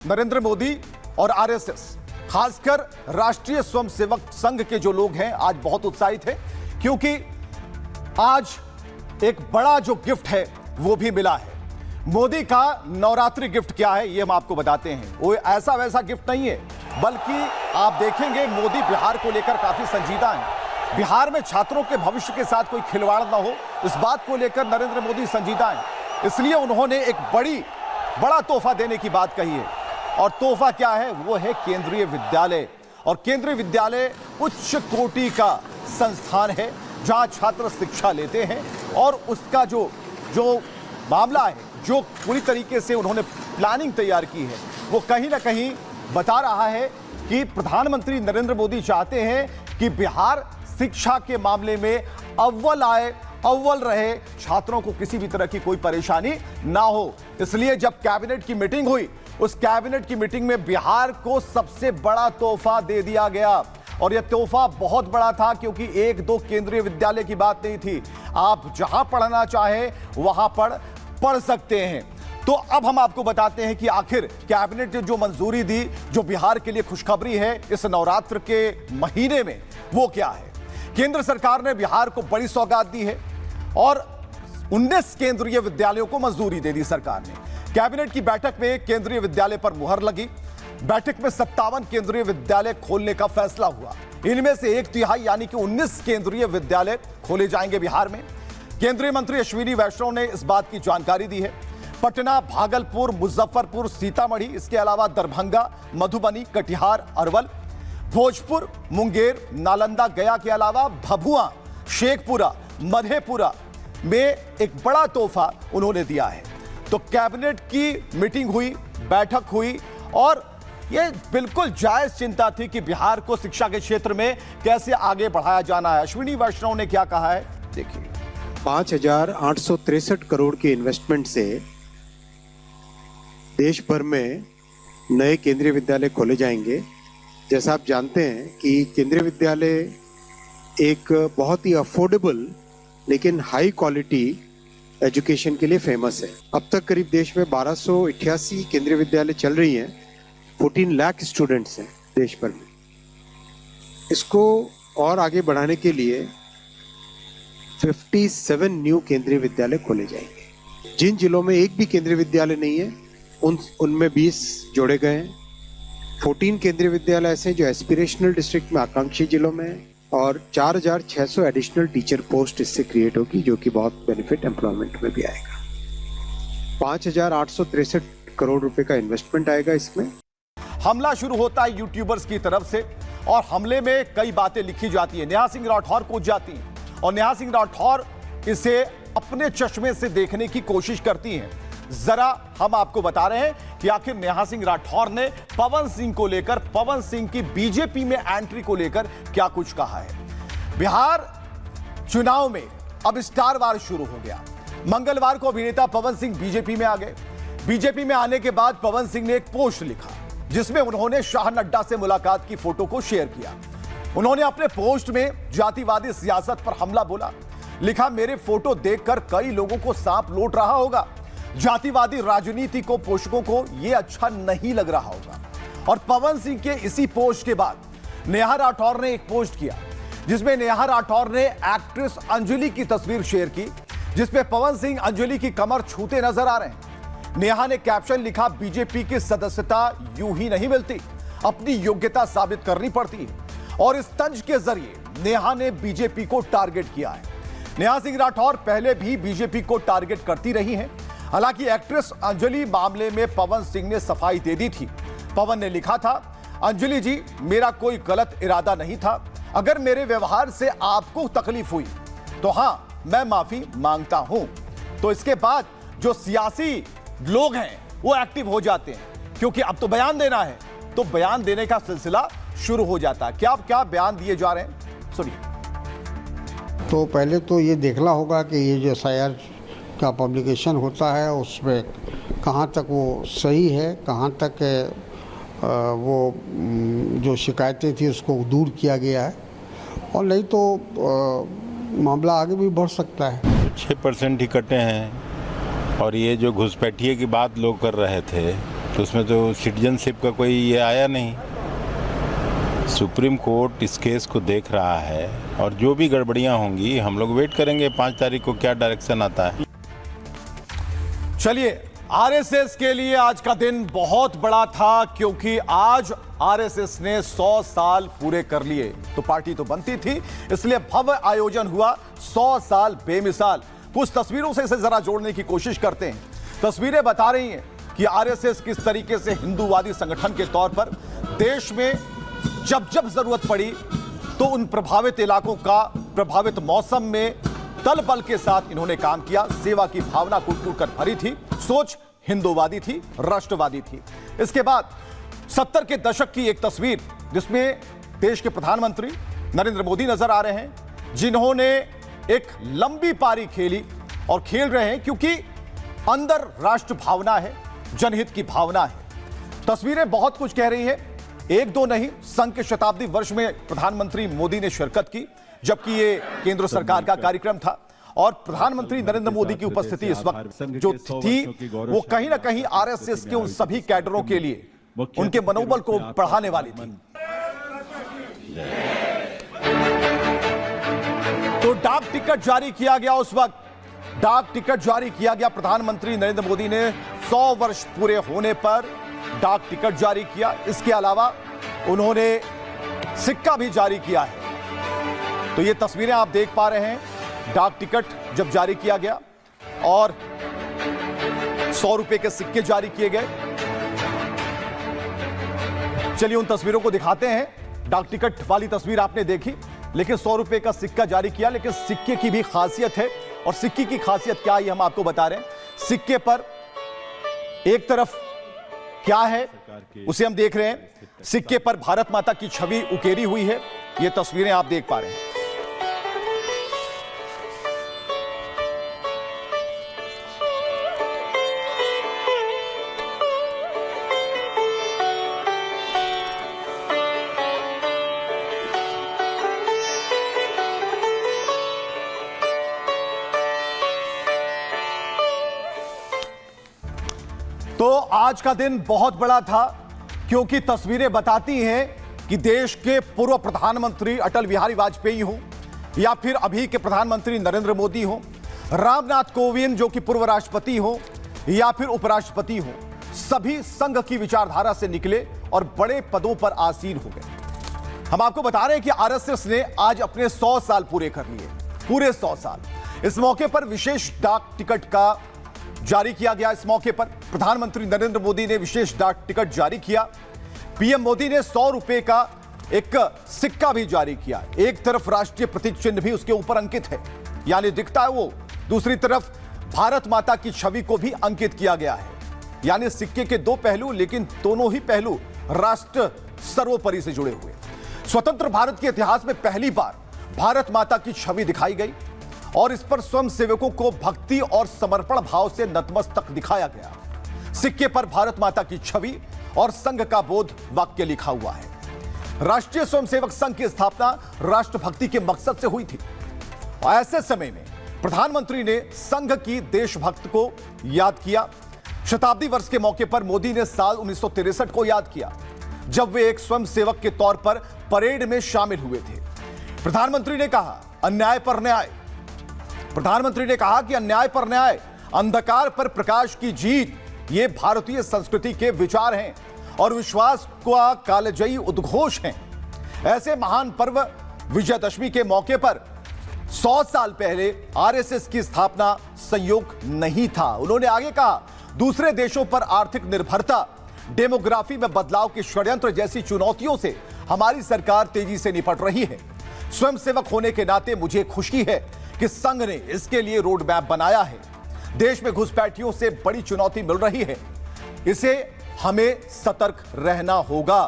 नरेंद्र मोदी और आरएसएस, खासकर राष्ट्रीय स्वयंसेवक संघ के जो लोग हैं आज बहुत उत्साहित हैं, क्योंकि आज एक बड़ा जो गिफ्ट है वो भी मिला है। मोदी का नवरात्रि गिफ्ट क्या है ये हम आपको बताते हैं। वो ऐसा वैसा गिफ्ट नहीं है, बल्कि आप देखेंगे मोदी बिहार को लेकर काफी संजीदा हैं। बिहार में छात्रों के भविष्य के साथ कोई खिलवाड़ ना हो, इस बात को लेकर नरेंद्र मोदी संजीदा हैं। इसलिए उन्होंने एक बड़ा तोहफा देने की बात कही है। और तोहफा क्या है? वो है केंद्रीय विद्यालय। और केंद्रीय विद्यालय उच्च कोटि का संस्थान है जहां छात्र शिक्षा लेते हैं। और उसका जो मामला है, जो पूरी तरीके से उन्होंने प्लानिंग तैयार की है, वो कहीं ना कहीं बता रहा है कि प्रधानमंत्री नरेंद्र मोदी चाहते हैं कि बिहार शिक्षा के मामले में अव्वल रहे, छात्रों को किसी भी तरह की कोई परेशानी ना हो। इसलिए जब कैबिनेट की मीटिंग हुई, उस कैबिनेट की मीटिंग में बिहार को सबसे बड़ा तोहफा दे दिया गया। और यह तोहफा बहुत बड़ा था, क्योंकि एक दो केंद्रीय विद्यालय की बात नहीं थी। आप जहां पढ़ना चाहें वहां पढ़ सकते हैं। तो अब हम आपको बताते हैं कि आखिर कैबिनेट ने जो मंजूरी दी, जो बिहार के लिए खुशखबरी है इस नवरात्र के महीने में, वो क्या है। केंद्र सरकार ने बिहार को बड़ी सौगात दी है और 19 केंद्रीय विद्यालयों को मंजूरी दे दी सरकार ने। कैबिनेट की बैठक में केंद्रीय विद्यालय पर मुहर लगी। बैठक में 57 केंद्रीय विद्यालय खोलने का फैसला हुआ। इनमें से 1/3 यानी कि 19 केंद्रीय विद्यालय खोले जाएंगे बिहार में। केंद्रीय मंत्री अश्विनी वैष्णव ने इस बात की जानकारी दी है। पटना, भागलपुर, मुजफ्फरपुर, सीतामढ़ी, इसके अलावा दरभंगा, मधुबनी, कटिहार, अरवल, भोजपुर, मुंगेर, नालंदा, गया के अलावा भभुआ, शेखपुरा, मधेपुरा में एक बड़ा तोहफा उन्होंने दिया है। तो कैबिनेट की मीटिंग हुई, बैठक हुई और यह बिल्कुल जायज चिंता थी कि बिहार को शिक्षा के क्षेत्र में कैसे आगे बढ़ाया जाना है। अश्विनी वैष्णव ने क्या कहा है, देखिए। 5,863 करोड़ के इन्वेस्टमेंट से देश भर में नए केंद्रीय विद्यालय खोले जाएंगे। जैसा आप जानते हैं कि केंद्रीय विद्यालय एक बहुत ही अफोर्डेबल लेकिन हाई क्वालिटी एजुकेशन के लिए फेमस है। अब तक करीब देश में 1288 केंद्रीय विद्यालय चल रही हैं। 14 लाख स्टूडेंट्स हैं देश भर में। इसको और आगे बढ़ाने के लिए 57 न्यू केंद्रीय विद्यालय खोले जाएंगे। जिन जिलों में एक भी केंद्रीय विद्यालय नहीं है उनमें 20 जोड़े गए हैं। 14 केंद्रीय विद्यालय ऐसे जो एस्पिरेशनल डिस्ट्रिक्ट में, आकांक्षी जिलों में, और 4,600 एडिशनल टीचर पोस्ट इससे क्रिएट होगी, जो कि बहुत बेनिफिट एम्प्लॉयमेंट में भी आएगा। 5,863 करोड़ रुपए का इन्वेस्टमेंट आएगा इसमें। हमला शुरू होता है यूट्यूबर्स की तरफ से और हमले में कई बातें लिखी जाती हैं। नेहा सिंह राठौर कूद जाती हैं और नेहा सिंह राठौर इसे अपने चश्मे से देखने की कोशिश करती हैं। जरा हम आपको बता रहे हैं कि आखिर नेहा सिंह राठौर ने पवन सिंह को लेकर, पवन सिंह की बीजेपी में एंट्री को लेकर क्या कुछ कहा है। बिहार चुनाव में अब स्टार वार शुरू हो गया। मंगलवार को अभिनेता पवन सिंह बीजेपी में आ गए। बीजेपी में आने के बाद पवन सिंह ने एक पोस्ट लिखा जिसमें उन्होंने शाह नड्डा से मुलाकात की फोटो को शेयर किया। उन्होंने अपने पोस्ट में जातिवादी सियासत पर हमला बोला। लिखा, मेरे फोटो देखकर कई लोगों को सांप लौट रहा होगा। जातिवादी राजनीति को पोषकों को यह अच्छा नहीं लग रहा होगा। और पवन सिंह के इसी पोस्ट के बाद नेहा राठौर ने एक पोस्ट किया जिसमें नेहा राठौर ने एक्ट्रेस अंजलि की तस्वीर शेयर की, जिसमें पवन सिंह अंजलि की कमर छूते नजर आ रहे हैं। नेहा ने कैप्शन लिखा, बीजेपी की सदस्यता यूं ही नहीं मिलती, अपनी योग्यता साबित करनी पड़ती है। और इस तंज के जरिए नेहा ने बीजेपी को टारगेट किया है। नेहा सिंह राठौर पहले भी बीजेपी को टारगेट करती रही हैं। हालांकि एक्ट्रेस अंजलि मामले में पवन सिंह ने सफाई दे दी थी। पवन ने लिखा था, अंजलि जी, मेरा कोई गलत इरादा नहीं था। अगर मेरे व्यवहार से आपको तकलीफ हुई तो हां, मैं माफी मांगता हूं। तो इसके बाद जो सियासी लोग हैं वो एक्टिव हो जाते हैं, क्योंकि अब तो बयान देना है, तो बयान देने का सिलसिला शुरू हो जाता है। क्या बयान दिए जा रहे हैं, सुनिए। तो पहले तो ये देखना होगा कि ये जो SIR का पब्लिकेशन होता है उसमें कहाँ तक वो सही है, कहाँ तक वो जो शिकायतें थी उसको दूर किया गया है, और नहीं तो मामला आगे भी बढ़ सकता है। 6% ही कटे हैं और ये जो घुसपैठिए की बात लोग कर रहे थे तो उसमें तो सिटीजनशिप का कोई ये आया नहीं। सुप्रीम कोर्ट इस केस को देख रहा है और जो भी गड़बड़ियां होंगी हम लोग वेट करेंगे 5 तारीख को क्या डायरेक्शन आता है। चलिए, आरएसएस के लिए आज का दिन बहुत बड़ा था, क्योंकि आज आरएसएस ने 100 साल पूरे कर लिए। तो पार्टी तो बनती थी, इसलिए भव्य आयोजन हुआ। 100 साल बेमिसाल। कुछ तस्वीरों से इसे जरा जोड़ने की कोशिश करते हैं। तस्वीरें बता रही हैं कि आरएसएस किस तरीके से हिंदूवादी संगठन के तौर पर देश में जब जब जरूरत पड़ी तो उन प्रभावित इलाकों का, प्रभावित मौसम में तल बल के साथ इन्होंने काम किया। सेवा की भावना कूट-कूट कर भरी थी, सोच हिंदूवादी थी, राष्ट्रवादी थी। इसके बाद 70 के दशक की एक तस्वीर, जिसमें देश के प्रधानमंत्री नरेंद्र मोदी नजर आ रहे हैं, जिन्होंने एक लंबी पारी खेली और खेल रहे हैं, क्योंकि अंदर राष्ट्र भावना है, जनहित की भावना है। तस्वीरें बहुत कुछ कह रही है। एक दो नहीं, संघ के शताब्दी वर्ष में प्रधानमंत्री मोदी ने शिरकत की, जबकि ये केंद्र सरकार का कार्यक्रम था। और प्रधानमंत्री नरेंद्र मोदी की उपस्थिति इस वक्त जो थी, वो कहीं ना कहीं आरएसएस के उन सभी कैडरों के लिए उनके मनोबल को बढ़ाने वाली थी। तो डाक टिकट जारी किया गया उस वक्त, डाक टिकट जारी किया गया। प्रधानमंत्री नरेंद्र मोदी ने 100 वर्ष पूरे होने पर डाक टिकट जारी किया। इसके अलावा उन्होंने सिक्का भी जारी किया है। तो ये तस्वीरें आप देख पा रहे हैं, डाक टिकट जब जारी किया गया और 100 रुपए के सिक्के जारी किए गए। चलिए उन तस्वीरों को दिखाते हैं। डाक टिकट वाली तस्वीर आपने देखी, लेकिन 100 रुपए का सिक्का जारी किया। लेकिन सिक्के की भी खासियत है, और सिक्के की खासियत क्या है ये हम आपको बता रहे हैं। सिक्के पर एक तरफ क्या है उसे हम देख रहे हैं। सिक्के पर भारत माता की छवि उकेरी हुई है। ये तस्वीरें आप देख पा रहे हैं। तो आज का दिन बहुत बड़ा था, क्योंकि तस्वीरें बताती हैं कि देश के पूर्व प्रधानमंत्री अटल बिहारी वाजपेयी हो, या फिर अभी के प्रधानमंत्री नरेंद्र मोदी हो, रामनाथ कोविंद जो कि पूर्व राष्ट्रपति हो, या फिर उपराष्ट्रपति हो, सभी संघ की विचारधारा से निकले और बड़े पदों पर आसीन हो गए। हम आपको बता रहे हैं कि आरएसएस ने आज अपने 100 साल पूरे कर लिए, पूरे 100 साल। इस मौके पर विशेष डाक टिकट का जारी किया गया। इस मौके पर प्रधानमंत्री नरेंद्र मोदी ने विशेष डाक टिकट जारी किया। पीएम मोदी ने 100 रुपए का एक सिक्का भी जारी किया। एक तरफ राष्ट्रीय प्रतीक चिन्ह भी उसके ऊपर अंकित है, यानी दिखता है वो। दूसरी तरफ भारत माता की छवि को भी अंकित किया गया है। यानी सिक्के के दो पहलू, लेकिन दोनों ही पहलू राष्ट्र सर्वोपरि से जुड़े हुए। स्वतंत्र भारत के इतिहास में पहली बार भारत माता की छवि दिखाई गई, और इस पर स्वयं सेवकों को भक्ति और समर्पण भाव से नतमस्तक दिखाया गया। सिक्के पर भारत माता की छवि और संघ का बोध वाक्य लिखा हुआ है। राष्ट्रीय स्वयंसेवक संघ की स्थापना राष्ट्रभक्ति के मकसद से हुई थी। ऐसे समय में प्रधानमंत्री ने संघ की देशभक्त को याद किया। शताब्दी वर्ष के मौके पर मोदी ने साल 1963 को याद किया, जब वे एक स्वयंसेवक के तौर पर परेड में शामिल हुए थे। प्रधानमंत्री ने कहा, अन्याय पर न्याय। प्रधानमंत्री ने कहा कि अन्याय पर न्याय, अंधकार पर प्रकाश की जीत, ये भारतीय संस्कृति के विचार हैं और विश्वास का कालजयी उद्घोष हैं। ऐसे महान पर्व विजयदशमी के मौके पर 100 साल पहले आरएसएस की स्थापना संयोग नहीं था। उन्होंने आगे कहा, दूसरे देशों पर आर्थिक निर्भरता, डेमोग्राफी में बदलाव के षड्यंत्र जैसी चुनौतियों से हमारी सरकार तेजी से निपट रही है। स्वयंसेवक होने के नाते मुझे खुशी है कि संघ ने इसके लिए रोड मैप बनाया है। देश में घुसपैठियों से बड़ी चुनौती मिल रही है, इसे हमें सतर्क रहना होगा।